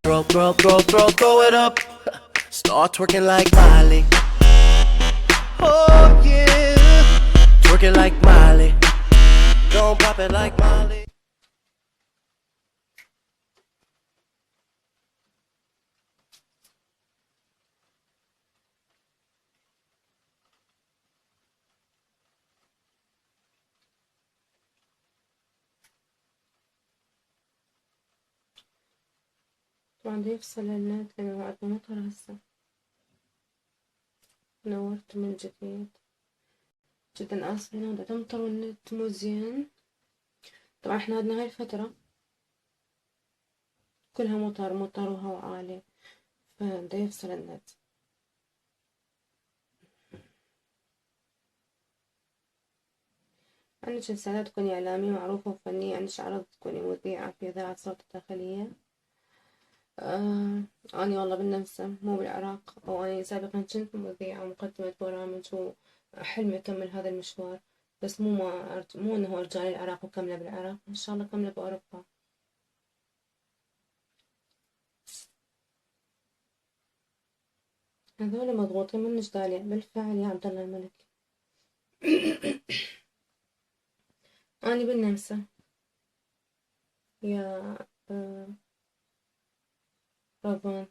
Throw it up. Start twerking like Miley. Oh yeah. Twerk it like Miley. Don't pop it like Miley. طبعا بده يفصل النت لأنه وقت مطر هسه. نورت من جديد، جدا آسفة إنه بدأ تمطر والنت مو زين. طبعا احنا عندنا هاي الفترة كلها مطر مطر وهواء عالي، فبده يفصل النت. عندك رسالة تكوني إعلامية معروفة وفنية، عندك عرض تكوني مذيعة في إذاعة صوت الداخلية. أنا والله بالنمسا مو بالعراق، أو أنا سابقا كنت مذيعة ومقدمة برامج وحلمي أكمل هذا المشوار، بس مو إنه أرجع للعراق وكمله بالعراق، إن شاء الله كمله بأوروبا. هذول مضغوطين منش طالع بالفعل يا عبد الله الملك. أنا بالنمسا يا رضوان.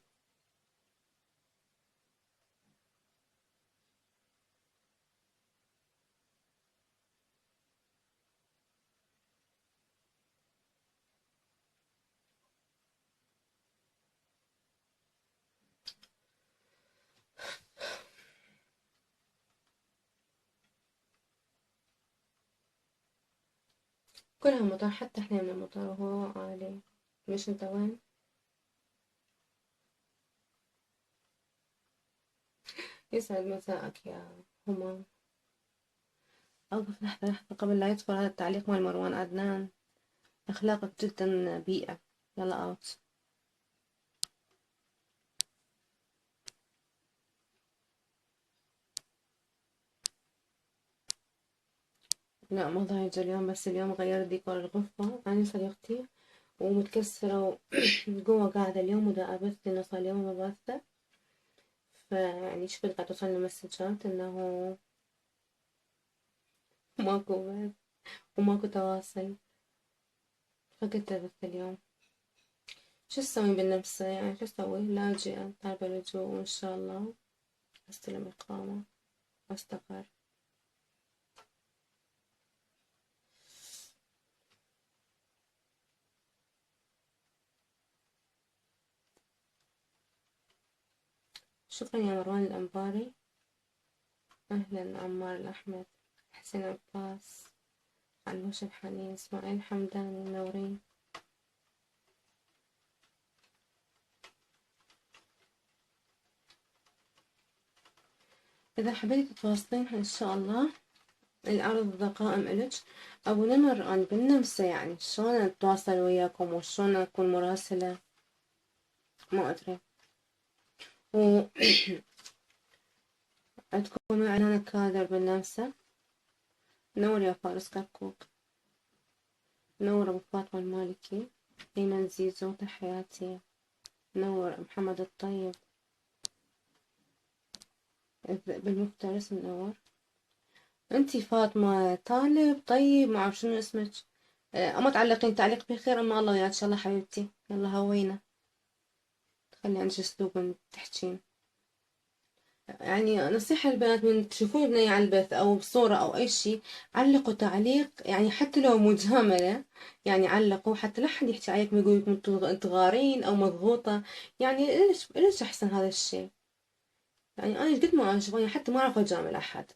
كلها مطر، حتى احنا من المطر وهو عالي. مش انت وين؟ يسعد مساءك يا همام. أوقف لحظة قبل لا يدخل هذا التعليق مال مروان عدنان، أخلاقك جدا بيئة. يلا أوت. لا ما ضايج اليوم، بس اليوم غيرت ديكور الغرفة أنا صديقتي ومتكسرة جوا قاعدة اليوم، ودا أبث لأنه صار اليوم مباثة، فيعني شفت قاعدة توصلني مسجات إنه ماكو بث وماكو تواصل، فقلت أبث اليوم. شو تسوين بالنفس يعني، شو أسوي؟ لاجئة طالبة لجوء وإن شاء الله أستلم إقامة وأستقر. شكرا يا مروان الأنباري. أهلا عمار الأحمد، حسين عباس، علوش الحنين، إسماعيل حمداني، منورين. إذا حبيتي تتواصلين إن شاء الله العرض قائم إلك. أبو نمر أنا بالنمسا، يعني شلون أتواصل وياكم وشلون أكون مراسلة ما أدري. و عندكم إعلان كادر بالنمسا. نور يا فارس كركوك، نور أبو فاطمة المالكي، أيمن زيزو تحياتي، نور محمد الطيب، الذئب المفترس منور. انتي فاطمة طالب طيب ما اعرف شنو اسمك. اما تعلقين تعليق بخير، اما الله وياك ان شاء الله حبيبتي. يلا هوينا، خلي عندك اسلوب من تحجين. يعني نصيحة للبنات من تشوفون بنية على البث او بصورة او اي شي، علقوا تعليق يعني حتى لو مجاملة، يعني علقوا حتى لا حد يحكي عليكم يقول لكم تغارين او مضغوطة. يعني ليش احسن هذا الشي؟ يعني انا قد ما اشوف حتى ما اعرف اجامل احد.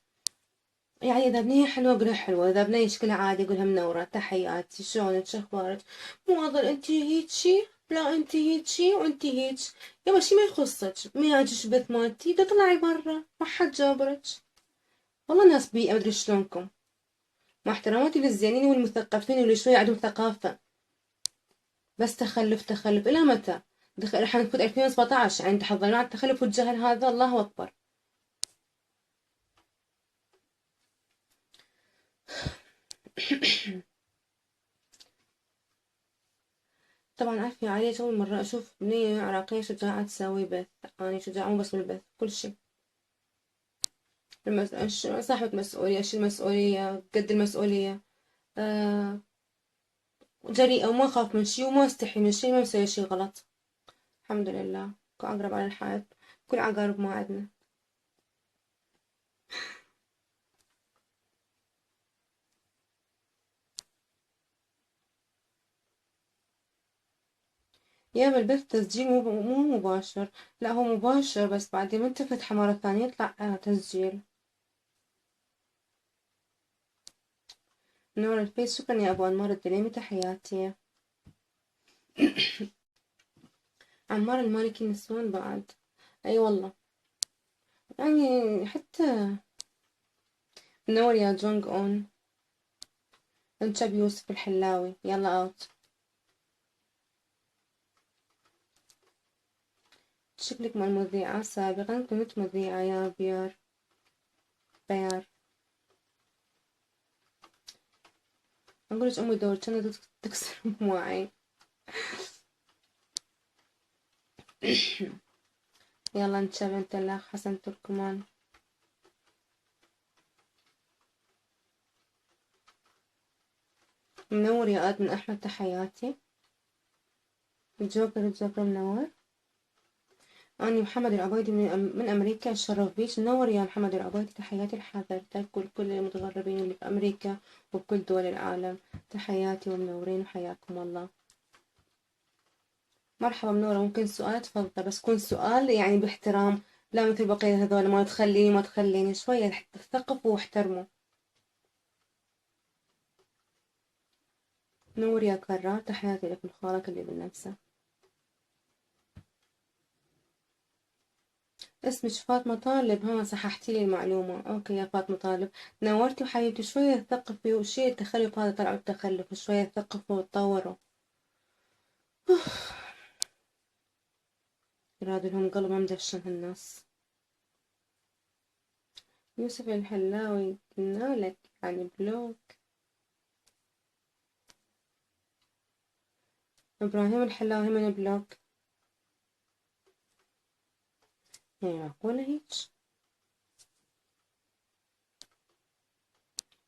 يعني إذا بنية حلوة أقولها حلوة، إذا بنية شكلها عادي أقولها منورة، تحياتي، شلونك، شو أخبارك، مو أظل أنتي هيجي، لا أنتي هيجي وأنتي هيج. يابا شي ما يخصك، ما يعجبش بث مالتي تطلعي برا، ما حد جابرك. والله ناس بيئة مدري شلونكم، مع احتراماتي للزينين والمثقفين واللي شوية عندهم ثقافة، بس تخلف تخلف إلى متى؟ راح نفوت 2017 يعني تحضرون على التخلف والجهل هذا، الله أكبر. طبعا عارفة علي أول مرة أشوف بنية عراقية شجاعة تساوي بث. يعني شجاعة مو بس بالبث، كل شي. صاحبة مسؤولية، أشيل مسؤولية قد المسؤولية. آه جريئة وما أخاف من شي وما أستحي من شي، ما مسوي شي غلط. الحمد لله. كعقرب على الحائط. كل عقارب ما عندنا. يا بالبث تسجيل مو مباشر. لا هو مباشر، بس بعدين من تفتحه مرة ثانية يطلع تسجيل. نور الفيس، شكرا يا أبو أنمار الدليمي، تحياتي. عمار المالكي نسوان بعد. أي والله. يعني حتى نور يا جونج أون. انشب يوسف الحلاوي، يلا أوت. شكلك مع المذيعة سابقا، كنت مذيعة يا بيار. أقولك أمي دور كانت تكسر معي. يلا نشب انت الأخ حسن تركمان. منور يا آدم أحمد، تحياتي. الجوكر منور. أنا محمد العبيدي من أمريكا، أتشرف بيش. منور يا محمد العبيدي، تحياتي لحضرتك ولكل المتغربين اللي في أمريكا وبكل دول العالم. تحياتي ومنورين وحياكم الله. مرحبا منورة، ممكن سؤال؟ تفضل، بس كون سؤال يعني باحترام، لا مثل بقية هذول ما تخليني شوية حتى تثقفوا واحترموا. نور يا كرار، تحياتي لك خالك اللي بالنفسه. اسمك فاطمة طالب، ها صححتي لي المعلومة. اوكي يا فاطمة طالب، نورتي وحبيبتي. شوية ثقفي، وشي التخلف هذا طلعوا التخلف، شوية ثقفوا وتطوروا. يراد لهم قلب مدشن هالناس. يوسف الحلاوي قلنا لك يعني بلوك. ابراهيم الحلاوي من بلوك. يعني معقولة هيك؟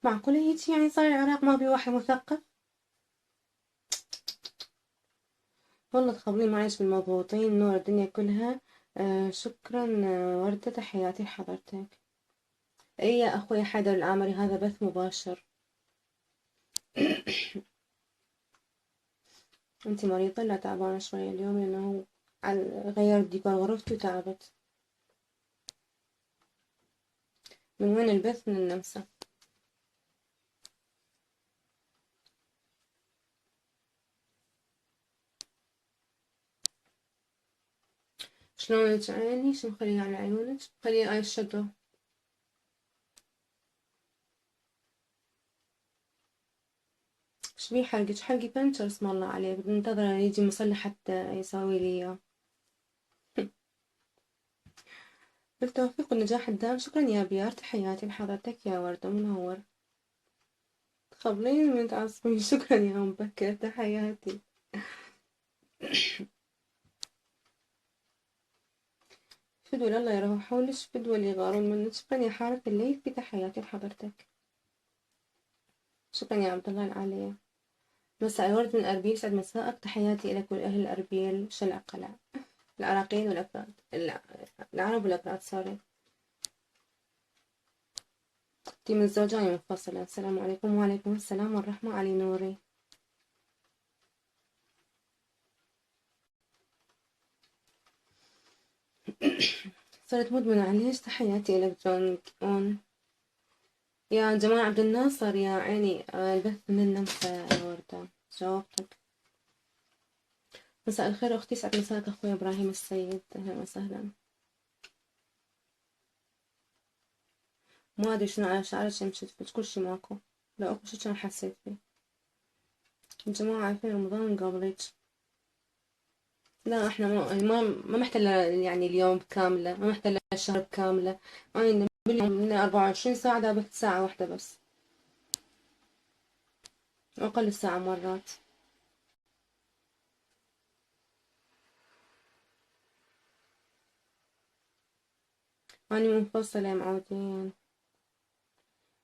معقولة هيك يعني صار العراق ما في واحد مثقف؟ والله تخبرين معيش بالمضغوطين. نور الدنيا كلها. شكرا. وردة، تحياتي لحضرتك. اي يا اخوي حيدر العامري، هذا بث مباشر. انتي مريضة؟ لا تعبانة شوية اليوم لانه غيرت ديكور غرفتي وتعبت. من وين البث؟ من النمسا. شلونك عيني؟ شو مخليه على عيونك؟ خليه اي شادو. شبيه حلقك؟ حلقي بنشر اسم الله عليه، بدي انتظر يجي مصلح حتى يساوي لي اياه. بالتوفيق والنجاح الدائم. شكرا يا بيار، تحياتي لحضرتك يا وردة منور. تخبريني من تعصبين. شكرا يا ام بكر، تحياتي. فدوى الله يروحولك، فدوى اللي يغارون منك. شكرا يا حارة الليل، في تحياتي لحضرتك. شكرا يا عبد الله العالية. مساء الورد من أربيل، سعد مساءك. تحياتي لك ولأهل أربيل القلعة، العراقيين والأفراد، العرب والأفراد سوري. تيم الزوجاني منفصلة. السلام عليكم. وعليكم السلام والرحمة. علي نوري. صرت مدمنة عليش. تحياتي لك جون أون. يا جمال عبد الناصر يا عيني، البث من النمسا يا وردة، جاوبتك. مساء الخير أختي، سعد مساك أخوي إبراهيم السيد، أهلا وسهلا. ما أدري شنو على شعرك مشيت فيك، كل شي ماكو. لو أكو شي كان حسيت فيه. الجماعة عارفين رمضان من قبلك. لا احنا ما محتلة يعني اليوم كاملة، ما محتلة الشهر كاملة. أنا باليوم من 24 ساعة دابت ساعة واحدة بس، أقل الساعة مرات. أني منفصلة يا معودين.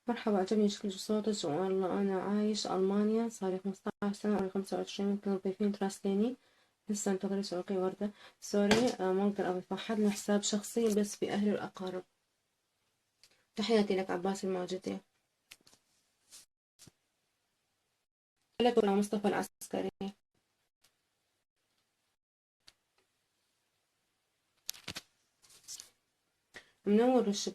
مرحبا، عجبني شكل صوتك، والله أنا عايش ألمانيا صار 15 سنة، عمري 25. ممكن تضيفين تراسليني؟ لسه انتظري شوقي وردة. سوري، ما أقدر أضيف أحد من حساب شخصي، بس في أهلي والأقارب. تحياتي لك عباس الماجدي. لك مصطفى العسكري. منور الشباب.